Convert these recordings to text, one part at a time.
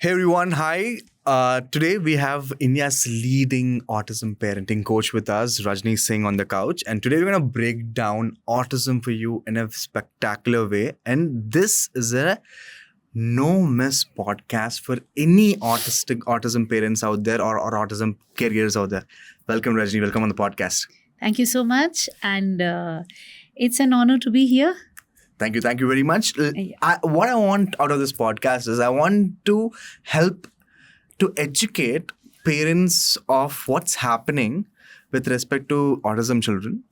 Hey everyone, hi. Today we have India's leading autism parenting coach with us, Rajni Singh, on the couch. And today we're going to break down autism for you in a spectacular way. And this is a no miss podcast for any autism parents out there or autism caregivers out there. Welcome, Rajni. Welcome on the podcast. Thank you so much. And it's an honor to be here. Thank you very much. What I want out of this podcast is I want to help to educate parents of what's happening with respect to autism children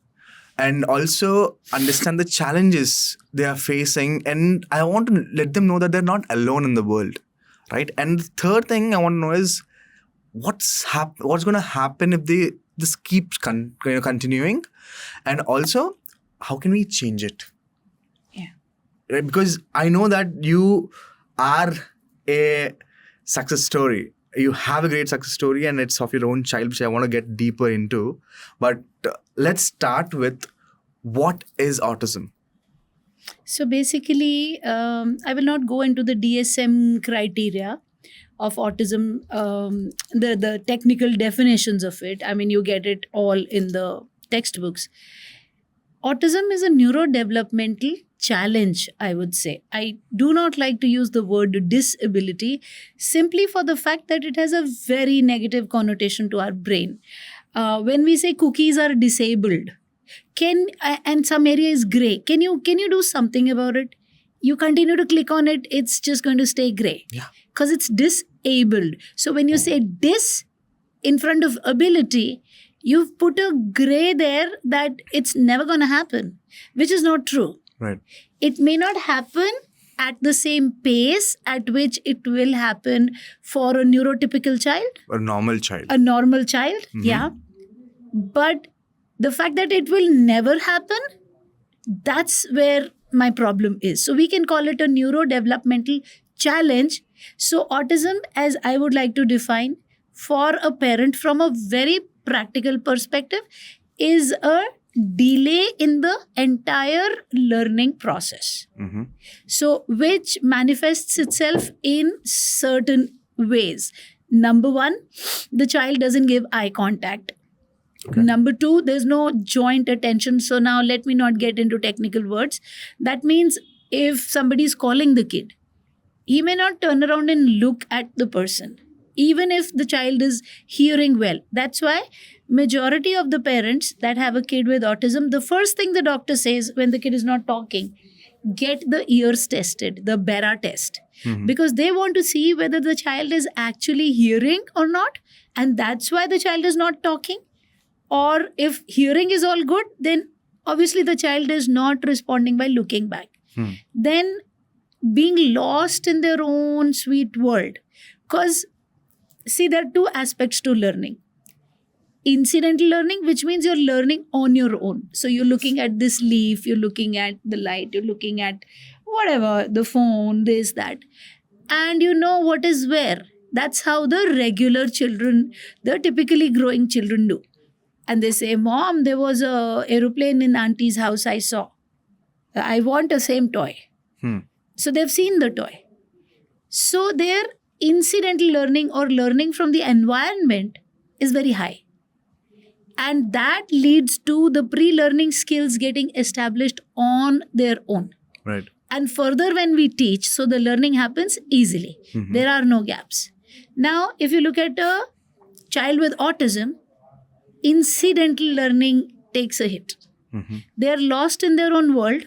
and also understand the challenges they are facing. And I want to let them know that they're not alone in the world, right? And the third thing I want to know is what's going to happen if this keeps continuing, and also how can we change it? Right? Because I know that you are a success story. You have a great success story and it's of your own child, which I want to get deeper into. But let's start with what is autism? So basically, I will not go into the DSM criteria of autism, the technical definitions of it. I mean, you get it all in the textbooks. Autism is a neurodevelopmental challenge, I would say. I do not like to use the word disability simply for the fact that it has a very negative connotation to our brain. When we say cookies are disabled, and some area is gray, can you do something about it? You continue to click on it, it's just going to stay gray. Yeah. Because it's disabled. So when you say dis in front of ability, you've put a gray there that it's never going to happen, which is not true. Right. It may not happen at the same pace at which it will happen for a neurotypical child. A normal child. Mm-hmm. Yeah. But the fact that it will never happen, that's where my problem is. So we can call it a neurodevelopmental challenge. So autism, as I would like to define for a parent from a very practical perspective, is a delay in the entire learning process. Mm-hmm. So which manifests itself in certain ways. Number one, the child doesn't give eye contact. Okay. Number two, there's no joint attention. So now let me not get into technical words. That means if somebody is calling the kid, he may not turn around and look at the person, even if the child is hearing well. That's why majority of the parents that have a kid with autism, the first thing the doctor says when the kid is not talking, get the ears tested, the BERA test. Mm-hmm. Because they want to see whether the child is actually hearing or not. And that's why the child is not talking. Or if hearing is all good, then obviously the child is not responding by looking back. Then being lost in their own sweet world. Because see, there are two aspects to learning. Incidental learning, which means you're learning on your own. So you're looking at this leaf, you're looking at the light, you're looking at whatever, the phone, this, that. And you know what is where. That's how the regular children, the typically growing children do. And they say, Mom, there was an aeroplane in auntie's house I saw. I want the same toy. So they've seen the toy. So their incidental learning or learning from the environment is very high. And that leads to the pre-learning skills getting established on their own. Right. And further when we teach, so the learning happens easily. Mm-hmm. There are no gaps. Now, if you look at a child with autism, incidental learning takes a hit. Mm-hmm. They are lost in their own world.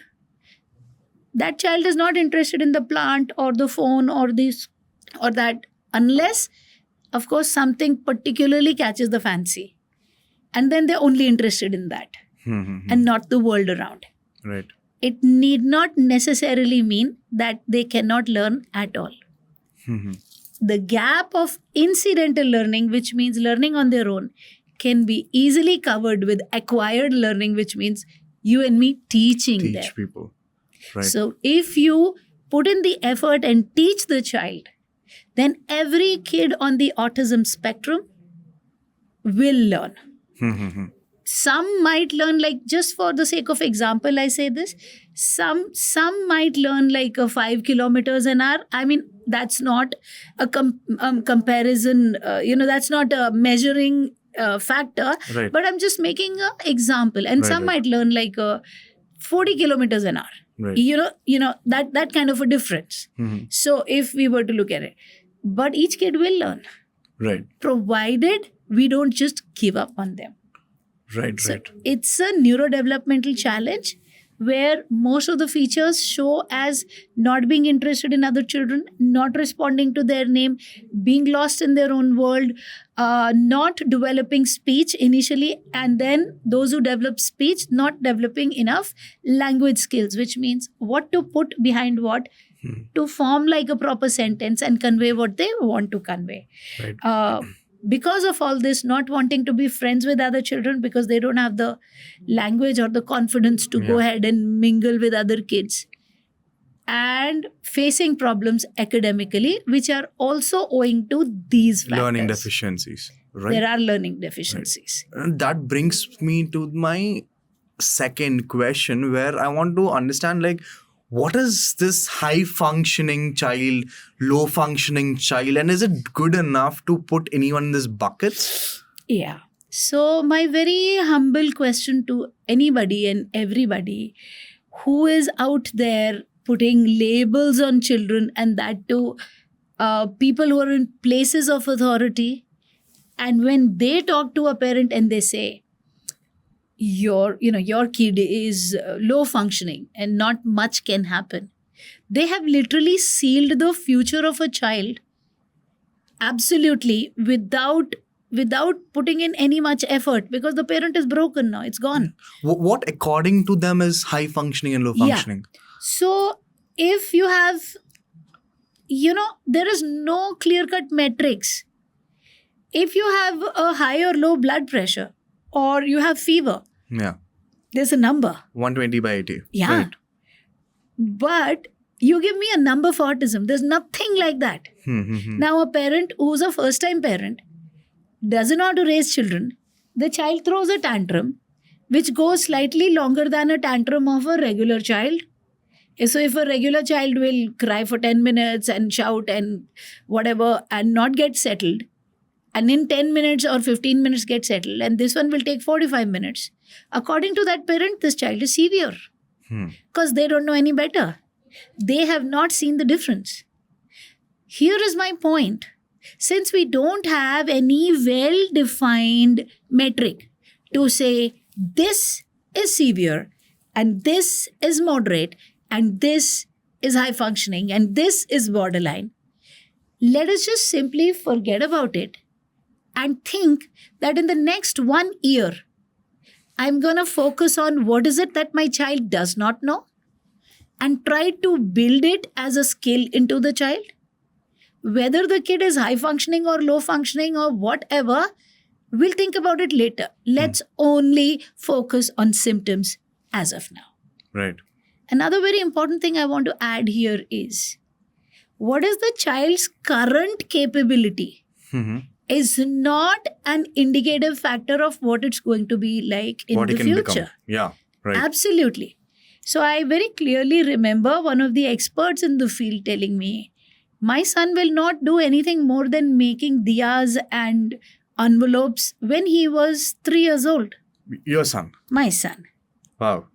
That child is not interested in the plant or the phone or this or that, unless, of course, something particularly catches the fancy. And then they're only interested in that and not the world around. Right. It need not necessarily mean that they cannot learn at all. The gap of incidental learning, which means learning on their own, can be easily covered with acquired learning, which means you and me teaching them. Teach people. Right. So if you put in the effort and teach the child, then every kid on the autism spectrum will learn. some might learn, like, just for the sake of example, I say this, some might learn like 5 kilometers an hour. I mean, that's not a comparison, that's not a measuring factor, Right. but I'm just making an example. And Right, some right. might learn like 40 kilometers an hour. Right. That kind of a difference. Mhm. So if we were to look at it, but each kid will learn, Right. provided we don't just give up on them. Right. So Right. it's a neurodevelopmental challenge where most of the features show as not being interested in other children, not responding to their name, being lost in their own world, not developing speech initially, and then those who develop speech not developing enough language skills, which means what to put behind what to form like a proper sentence and convey what they want to convey. Right. Because of all this, not wanting to be friends with other children because they don't have the language or the confidence to go Yeah. ahead and mingle with other kids, and facing problems academically, which are also owing to these factors. Learning deficiencies. Right. There are learning deficiencies. And that brings me to my second question, where I want to understand, like, what is this high functioning child, low functioning child, and is it good enough to put anyone in this buckets? Yeah. So, my very humble question to anybody and everybody who is out there putting labels on children, and that to people who are in places of authority, and when they talk to a parent and they say, your kid is low functioning and not much can happen, they have literally sealed the future of a child absolutely without putting in any much effort, because the parent is broken now, it's gone. What according to them is high functioning and low Yeah. functioning? So if you have, there is no clear cut metrics. If you have a high or low blood pressure, or you have fever, Yeah. there's a number. 120 by 80. Yeah. Right. But you give me a number for autism, there's nothing like that. Now, a parent who's a first time parent doesn't know how to raise children. The child throws a tantrum, which goes slightly longer than a tantrum of a regular child. So if a regular child will cry for 10 minutes and shout and whatever and not get settled, and in 10 minutes or 15 minutes get settled, and this one will take 45 minutes, according to that parent, this child is severe, because they don't know any better. They have not seen the difference. Here is my point. Since we don't have any well-defined metric to say this is severe and this is moderate and this is high functioning and this is borderline, let us just simply forget about it and think that in the next 1 year, I'm going to focus on what is it that my child does not know and try to build it as a skill into the child. Whether the kid is high functioning or low functioning or whatever, we'll think about it later. Let's only focus on symptoms as of now. Right. Another very important thing I want to add here is, what is the child's current capability is not an indicative factor of what it's going to be like in What the it can future. become. Yeah. Right. Absolutely. So I very clearly remember one of the experts in the field telling me, my son will not do anything more than making diyas and envelopes when he was 3 years old. Your son. My son. Wow.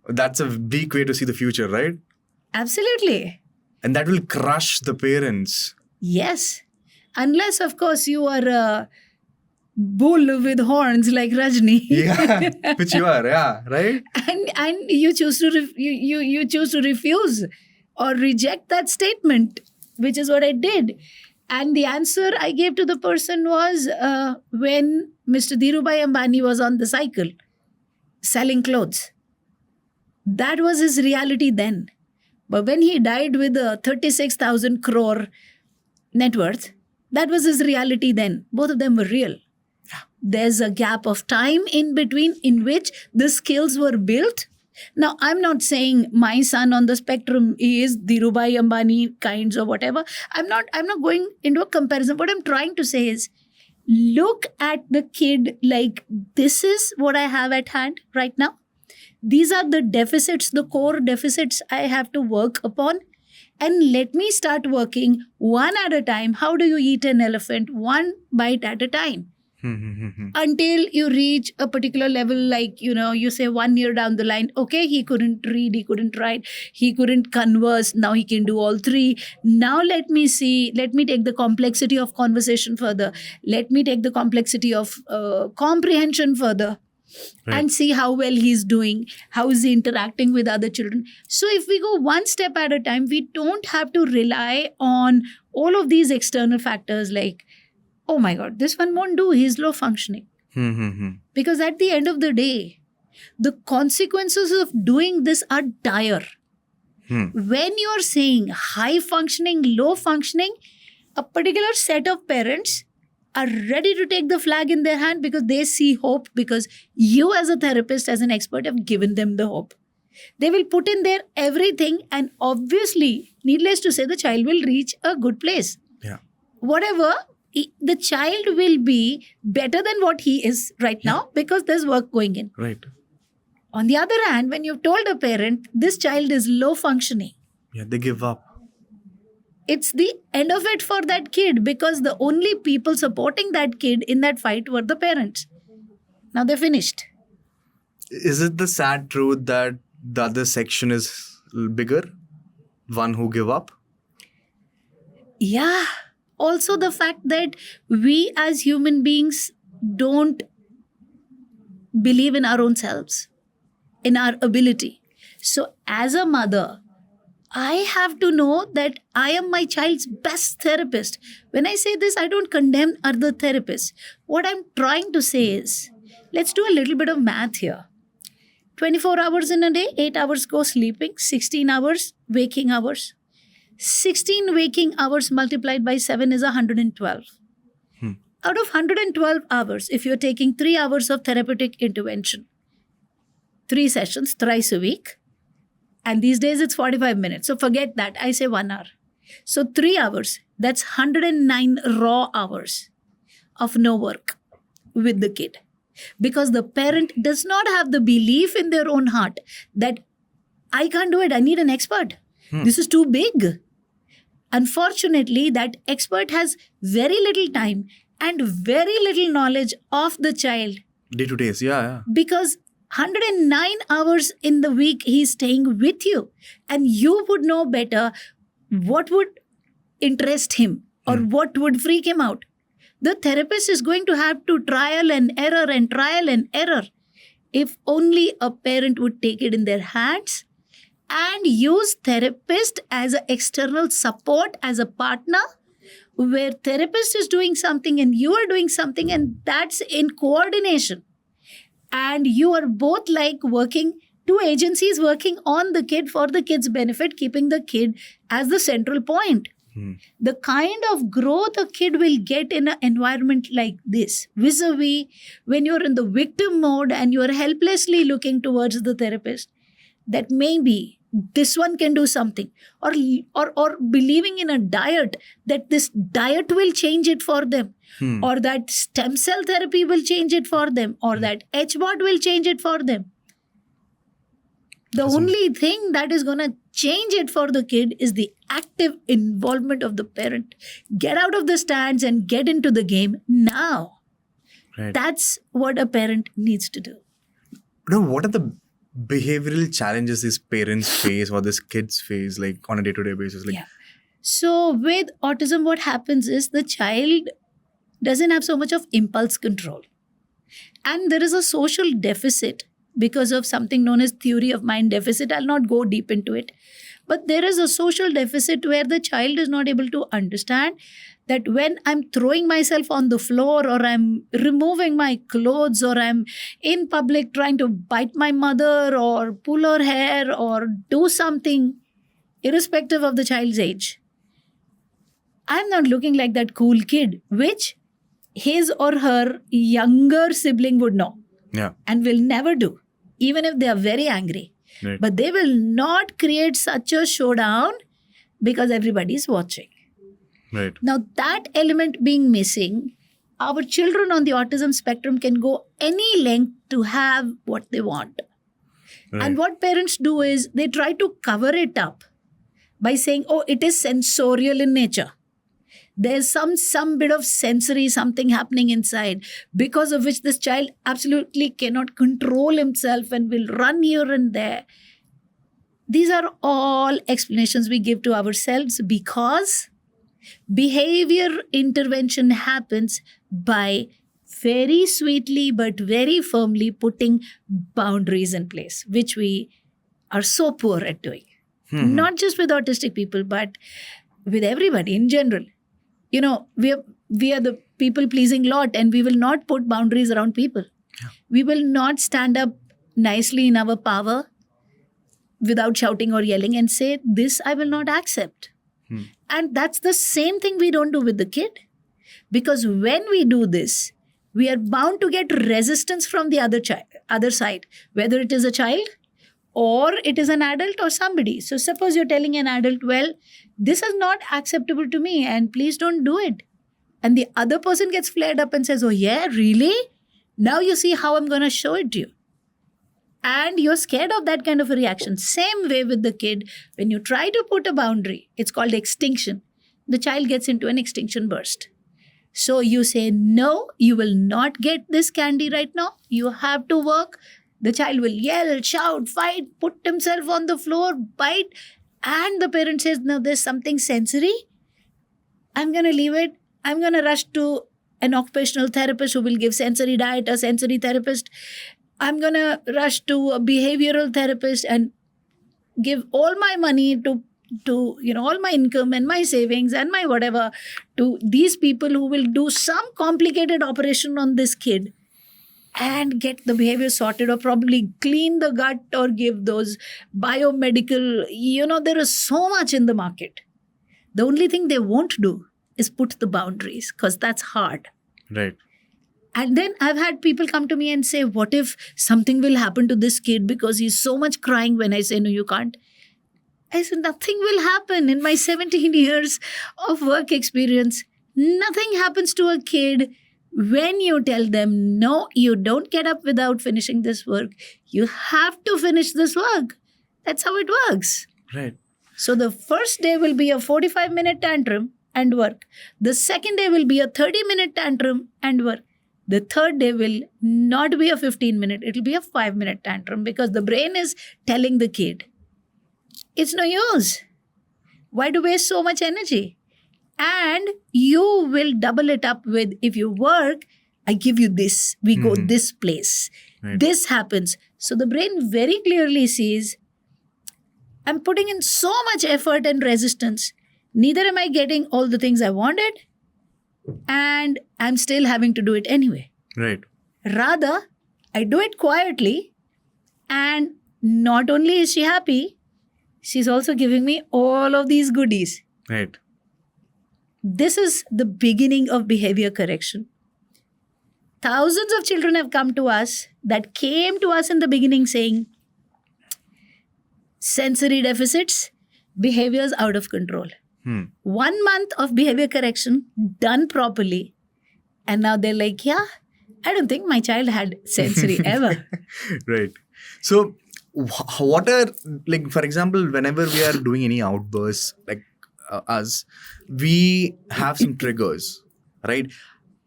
That's a bleak way to see the future, right? Absolutely. And that will crush the parents. Yes. Unless, of course, you are a bull with horns like Rajni. Yeah. Which you are, yeah. Right? and you choose to you choose to refuse or reject that statement, which is what I did. And the answer I gave to the person was when Mr. Dhirubhai Ambani was on the cycle selling clothes. That was his reality then. But when he died with a 36,000 crore net worth, that was his reality then. Both of them were real. There's a gap of time in between in which the skills were built. Now, I'm not saying my son on the spectrum is Dhirubhai Ambani kinds or whatever. I'm not going into a comparison. What I'm trying to say is, look at the kid like, this is what I have at hand right now. These are the deficits, the core deficits I have to work upon. And let me start working one at a time. How do you eat an elephant? One bite at a time. Until you reach a particular level, like, you say 1 year down the line, okay, he couldn't read, he couldn't write, he couldn't converse. Now he can do all three. Now let me take the complexity of conversation further. Let me take the complexity of comprehension further. Right. And see how well he's doing, how is he interacting with other children. So if we go one step at a time, we don't have to rely on all of these external factors like, oh my God, this one won't do, he's low functioning. Because at the end of the day, the consequences of doing this are dire. When you're saying high functioning, low functioning, a particular set of parents are ready to take the flag in their hand because they see hope, because you as a therapist, as an expert, have given them the hope. They will put in their everything, and obviously, needless to say, the child will reach a good place. Yeah. Whatever, the child will be better than what he is right now because there's work going in. Right. On the other hand, when you've told a parent, this child is low functioning, they give up. It's the end of it for that kid, because the only people supporting that kid in that fight were the parents. Now they're finished. Is it the sad truth that the other section is bigger? One who give up? Yeah. Also the fact that we as human beings don't believe in our own selves, in our ability. So as a mother, I have to know that I am my child's best therapist. When I say this, I don't condemn other therapists. What I'm trying to say is, let's do a little bit of math here. 24 hours in a day, 8 hours go sleeping, 16 hours waking hours. 16 waking hours multiplied by 7 is 112. Out of 112 hours, if you're taking 3 hours of therapeutic intervention, 3 sessions, thrice a week, and these days it's 45 minutes. So forget that. I say 1 hour. So 3 hours, that's 109 raw hours of no work with the kid. Because the parent does not have the belief in their own heart that I can't do it. I need an expert. This is too big. Unfortunately, that expert has very little time and very little knowledge of the child. Day to days, yeah. Because 109 hours in the week he's staying with you, and you would know better what would interest him or what would freak him out. The therapist is going to have to trial and error. If only a parent would take it in their hands and use therapist as an external support, as a partner, where therapist is doing something and you are doing something, and that's in coordination. And you are both like working, 2 agencies working on the kid for the kid's benefit, keeping the kid as the central point. The kind of growth a kid will get in an environment like this, vis-a-vis when you're in the victim mode and you're helplessly looking towards the therapist, that maybe this one can do something, or believing in a diet, that this diet will change it for them, or that stem cell therapy will change it for them, or that HBOT will change it for them. The only thing that is going to change it for the kid is the active involvement of the parent. Get out of the stands and get into the game now. Right. That's what a parent needs to do. Now, what are the behavioral challenges these parents face or these kids face, like on a day-to-day basis? So with autism, what happens is the child doesn't have so much of impulse control. And there is a social deficit because of something known as theory of mind deficit. I'll not go deep into it. But there is a social deficit where the child is not able to understand that when I'm throwing myself on the floor, or I'm removing my clothes, or I'm in public trying to bite my mother or pull her hair or do something, irrespective of the child's age, I'm not looking like that cool kid, which his or her younger sibling would know and will never do, even if they are very angry. Right. But they will not create such a showdown because everybody is watching. Right. Now, that element being missing, our children on the autism spectrum can go any length to have what they want. Right. And what parents do is they try to cover it up by saying, oh, it is sensorial in nature. There's some bit of sensory something happening inside, because of which this child absolutely cannot control himself and will run here and there. These are all explanations we give to ourselves, because behavior intervention happens by very sweetly but very firmly putting boundaries in place, which we are so poor at doing. Not just with autistic people, but with everybody in general. You know, we are the people-pleasing lot, and we will not put boundaries around people. Yeah. We will not stand up nicely in our power without shouting or yelling and say, this I will not accept. And that's the same thing we don't do with the kid. Because when we do this, we are bound to get resistance from the other side, whether it is a child or it is an adult or somebody. So suppose you're telling an adult, well, this is not acceptable to me and please don't do it. And the other person gets flared up and says, oh yeah, really? Now you see how I'm going to show it to you. And you're scared of that kind of a reaction. Same way with the kid. When you try to put a boundary, it's called extinction. The child gets into an extinction burst. So you say, no, you will not get this candy right now. You have to work. The child will yell, shout, fight, put himself on the floor, bite. And the parent says, no, there's something sensory. I'm going to leave it. I'm going to rush to an occupational therapist who will give sensory diet, a sensory therapist. I'm going to rush to a behavioral therapist and give all my money to all my income and my savings and my whatever to these people who will do some complicated operation on this kid and get the behavior sorted, or probably clean the gut or give those biomedical, there is so much in the market. The only thing they won't do is put the boundaries, because that's hard. Right. And then I've had people come to me and say, what if something will happen to this kid because he's so much crying when I say, no, you can't? I said, nothing will happen. In my 17 years of work experience, nothing happens to a kid when you tell them, no, you don't get up without finishing this work. You have to finish this work. That's how it works. Right. So the first day will be a 45-minute tantrum and work. The second day will be a 30-minute tantrum and work. The third day will not be a 15-minute, it will be a 5-minute tantrum, because the brain is telling the kid, it's no use. Why do waste so much energy? And you will double it up with, if you work, I give you this. We go this place. Right. This happens. So the brain very clearly sees, I'm putting in so much effort and resistance. Neither am I getting all the things I wanted, and I'm still having to do it anyway. Right. Rather, I do it quietly, and not only is she happy, she's also giving me all of these goodies. Right. This is the beginning of behavior correction. Thousands of children have come to us that came to us in the beginning saying, sensory deficits, behaviors out of control. 1 month of behavior correction done properly. And now they're like, yeah, I don't think my child had sensory ever. Right. So what are, like, for example, whenever we are doing any outbursts, like us, we have some triggers, right?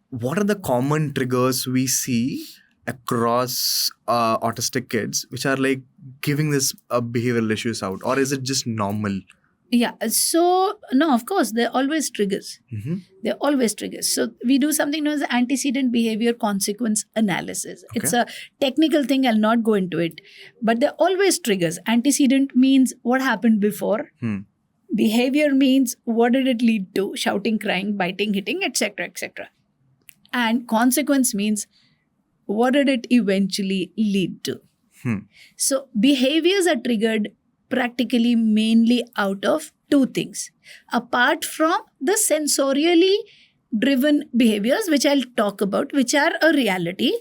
What are the common triggers we see across autistic kids, which are like giving this behavioral issues out? Or is it just normal? Yeah. So, no, of course, there are always triggers. There are always triggers. So, we do something known as antecedent behavior consequence analysis. Okay. It's a technical thing. I'll not go into it. But there are always triggers. Antecedent means what happened before. Behavior means what did it lead to? Shouting, crying, biting, hitting, etc., etc. And consequence means what did it eventually lead to? So, behaviors are triggered practically mainly out of two things. Apart from the sensorially driven behaviors, which I'll talk about, which are a reality,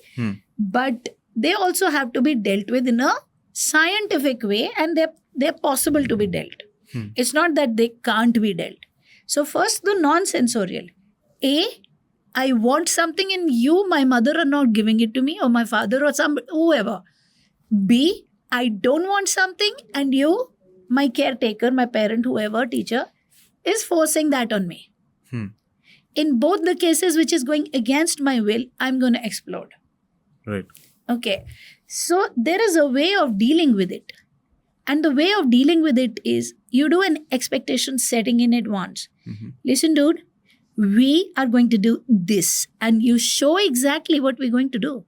but they also have to be dealt with in a scientific way, and they're possible to be dealt. It's not that they can't be dealt. So first, the non-sensorial. A I want something and you, my mother, are not giving it to me, or my father, or whoever. B, I don't want something and you, my caretaker, my parent, whoever, teacher, is forcing that on me. In both the cases which is going against my will, I'm going to explode. Right. Okay. So there is a way of dealing with it. And the way of dealing with it is you do an expectation setting in advance. Listen, dude, we are going to do this. And you show exactly what we're going to do.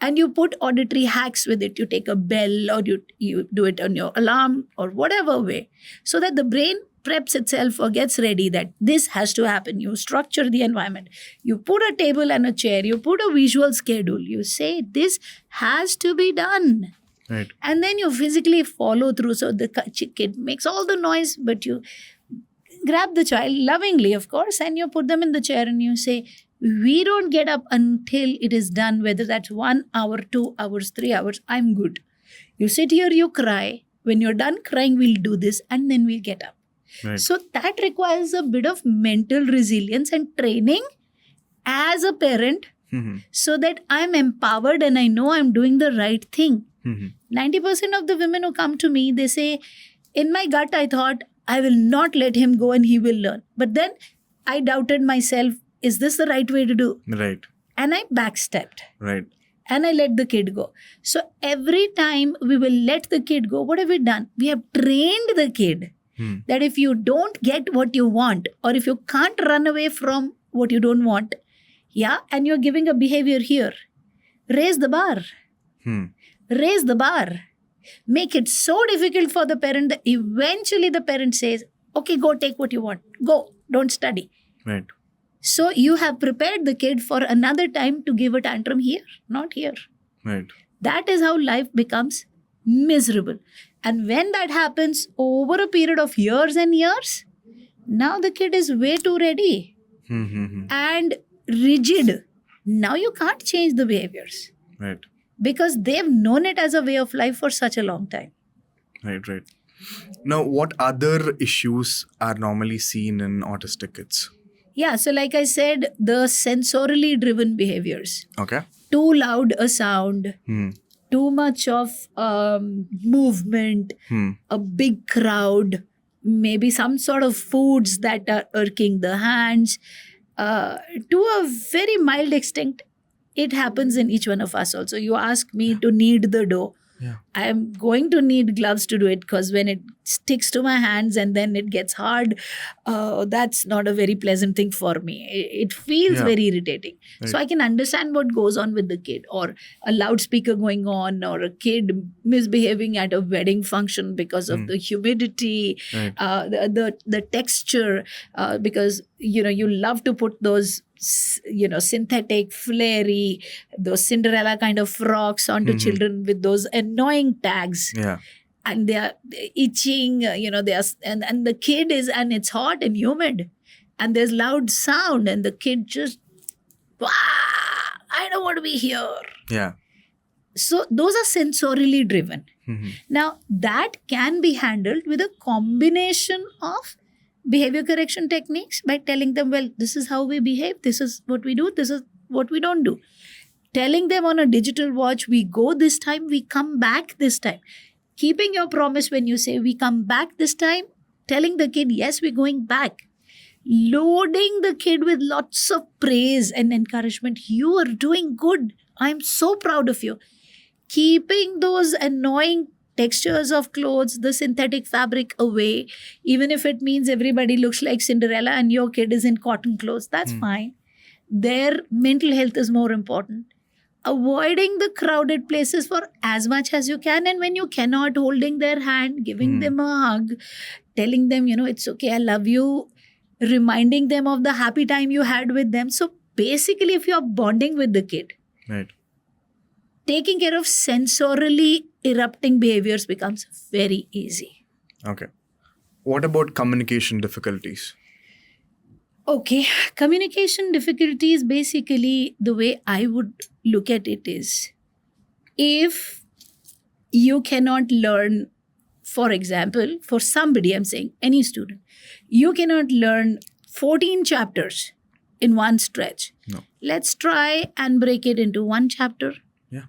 And you put auditory hacks with it. You take a bell or you do it on your alarm or whatever way. So that the brain preps itself or gets ready that this has to happen. You structure the environment. You put a table and a chair. You put a visual schedule. You say this has to be done. Right. And then you physically follow through. So the kid makes all the noise, but you grab the child lovingly, of course, and you put them in the chair and you say, we don't get up until it is done, whether that's 1 hour, 2 hours, 3 hours, I'm good. You sit here, you cry. When you're done crying, we'll do this and then we'll get up. Right. So that requires a bit of mental resilience and training as a parent so that I'm empowered and I know I'm doing the right thing. 90% of the women who come to me, they say, in my gut, I thought, I will not let him go and he will learn. But then I doubted myself, is this the right way to do? Right. And I backstepped. Right. And I let the kid go. So every time we will let the kid go, what have we done? We have trained the kid that if you don't get what you want, or if you can't run away from what you don't want, and you're giving a behavior here, raise the bar. Raise the bar. Make it so difficult for the parent that eventually the parent says, okay, go take what you want. Go, don't study. Right. So you have prepared the kid for another time to give a tantrum here, not here. Right. That is how life becomes miserable. And when that happens over a period of years and years, now the kid is way too ready and rigid. Now you can't change the behaviors. Right. Because they've known it as a way of life for such a long time. Right, right. Now, what other issues are normally seen in autistic kids? Yeah, so like I said, the sensorily driven behaviors. Okay. Too loud a sound, too much of movement, a big crowd, maybe some sort of foods that are irking the hands. To a very mild extent, it happens in each one of us also. You ask me to knead the dough. Yeah. I am going to need gloves to do it because when it sticks to my hands and then it gets hard, that's not a very pleasant thing for me. It feels very irritating. Right. So I can understand what goes on with the kid, or a loudspeaker going on, or a kid misbehaving at a wedding function because of the humidity, Right. the texture, because you love to put those synthetic, flary, those Cinderella kind of frocks onto children with those annoying tags. Yeah. And they're itching, they are, and the kid is, and it's hot and humid, and there's loud sound, and the kid just, I don't want to be here. Yeah. So those are sensorily driven. Now, that can be handled with a combination of behavior correction techniques by telling them, well, this is how we behave, this is what we do, this is what we don't do. Telling them on a digital watch, we go this time, we come back this time. Keeping your promise when you say we come back this time, telling the kid, yes, we're going back. Loading the kid with lots of praise and encouragement. You are doing good. I'm so proud of you. Keeping those annoying textures of clothes, the synthetic fabric away, even if it means everybody looks like Cinderella and your kid is in cotton clothes, that's fine. Their mental health is more important. Avoiding the crowded places for as much as you can, and when you cannot, holding their hand, giving them a hug, telling them, it's okay, I love you, reminding them of the happy time you had with them. So basically, if you're bonding with the kid, Right. taking care of sensorily erupting behaviors becomes very easy. Okay. What about communication difficulties? Okay, communication difficulties, basically the way I would look at it is, if you cannot learn, for example, for somebody, I'm saying any student, you cannot learn 14 chapters in one stretch. No. Let's try and break it into one chapter,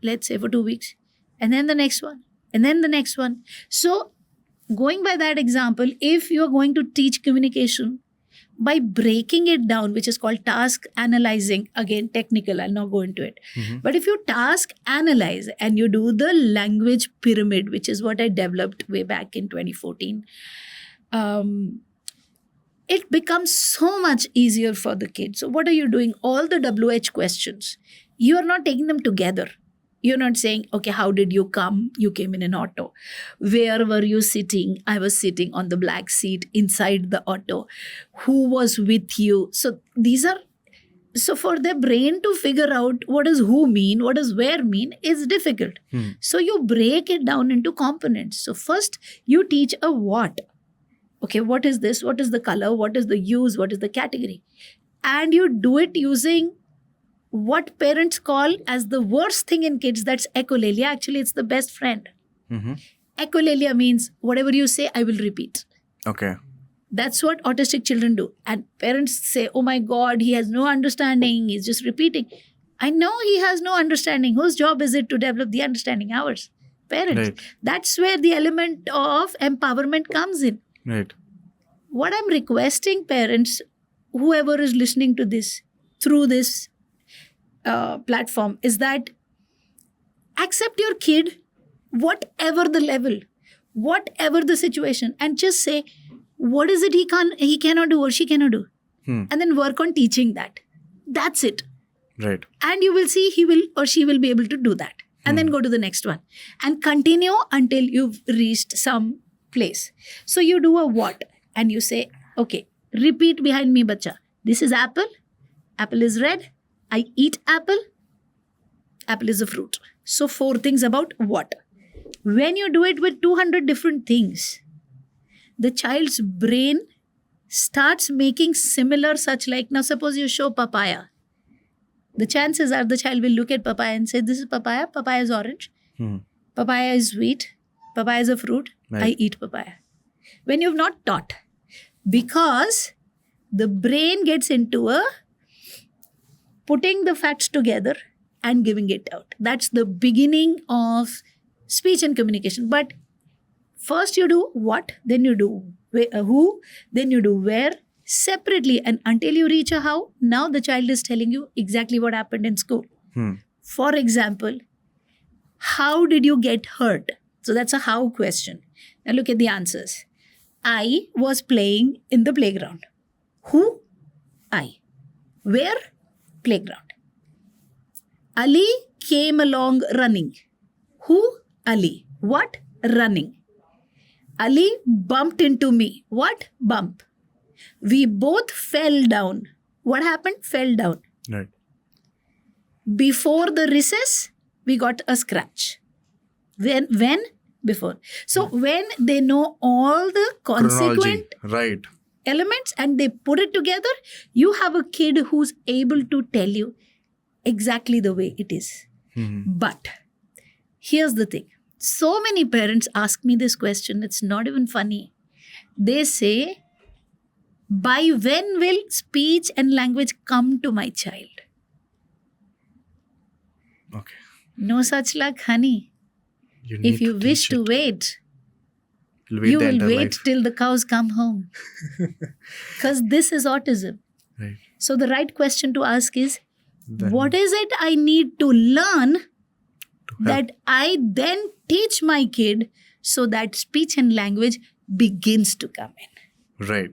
let's say for 2 weeks, and then the next one, and then the next one. So going by that example, if you're going to teach communication by breaking it down, which is called task analyzing, again, technical, I'll not go into it. But if you task analyze and you do the language pyramid, which is what I developed way back in 2014, it becomes so much easier for the kid. So what are you doing? All the WH questions, you are not taking them together. You're not saying, okay, how did you come? You came in an auto. Where were you sitting? I was sitting on the black seat inside the auto. Who was with you? So so for their brain to figure out what does who mean, what does where mean is difficult. So you break it down into components. So first you teach a what. Okay, what is this? What is the color? What is the use? What is the category? And you do it using what parents call as the worst thing in kids, that's echolalia. Actually, it's the best friend. Echolalia means whatever you say, I will repeat. Okay. That's what autistic children do. And parents say, oh my God, he has no understanding. He's just repeating. I know he has no understanding. Whose job is it to develop the understanding? Ours. Parents. Right. That's where the element of empowerment comes in. Right. What I'm requesting parents, whoever is listening to this through this platform, is that accept your kid, whatever the level, whatever the situation, and just say, what is it he cannot do or she cannot do? And then work on teaching that. That's it. Right. And you will see he will or she will be able to do that. And then go to the next one. And continue until you've reached some place. So you do a what? And you say, okay, repeat behind me, bacha. This is apple. Apple is red. I eat apple. Apple is a fruit. So 4 things about what. When you do it with 200 different things, the child's brain starts making similar such like, now suppose you show papaya. The chances are the child will look at papaya and say, this is papaya. Papaya is orange. Papaya is sweet. Papaya is a fruit. Right. I eat papaya. When you've not taught. Because the brain gets into a putting the facts together and giving it out. That's the beginning of speech and communication. But first you do what, then you do who, then you do where, separately. And until you reach a how, now the child is telling you exactly what happened in school. For example, how did you get hurt? So that's a how question. Now look at the answers. I was playing in the playground. Who? I. Where? Playground. Ali came along running. Who? Ali. What? Running. Ali bumped into me. What? Bump. We both fell down. What happened? Fell down. Right. Before the recess, we got a scratch. When? Before. So when they know all the consequent Right. elements and they put it together, you have a kid who's able to tell you exactly the way it is. But here's the thing. So many parents ask me this question. It's not even funny. They say, by when will speech and language come to my child? Okay. No such luck, honey. If you wish to wait, you will wait till the cows come home. Because this is autism. Right. So the right question to ask is, what is it I need to learn that I then teach my kid so that speech and language begins to come in? Right.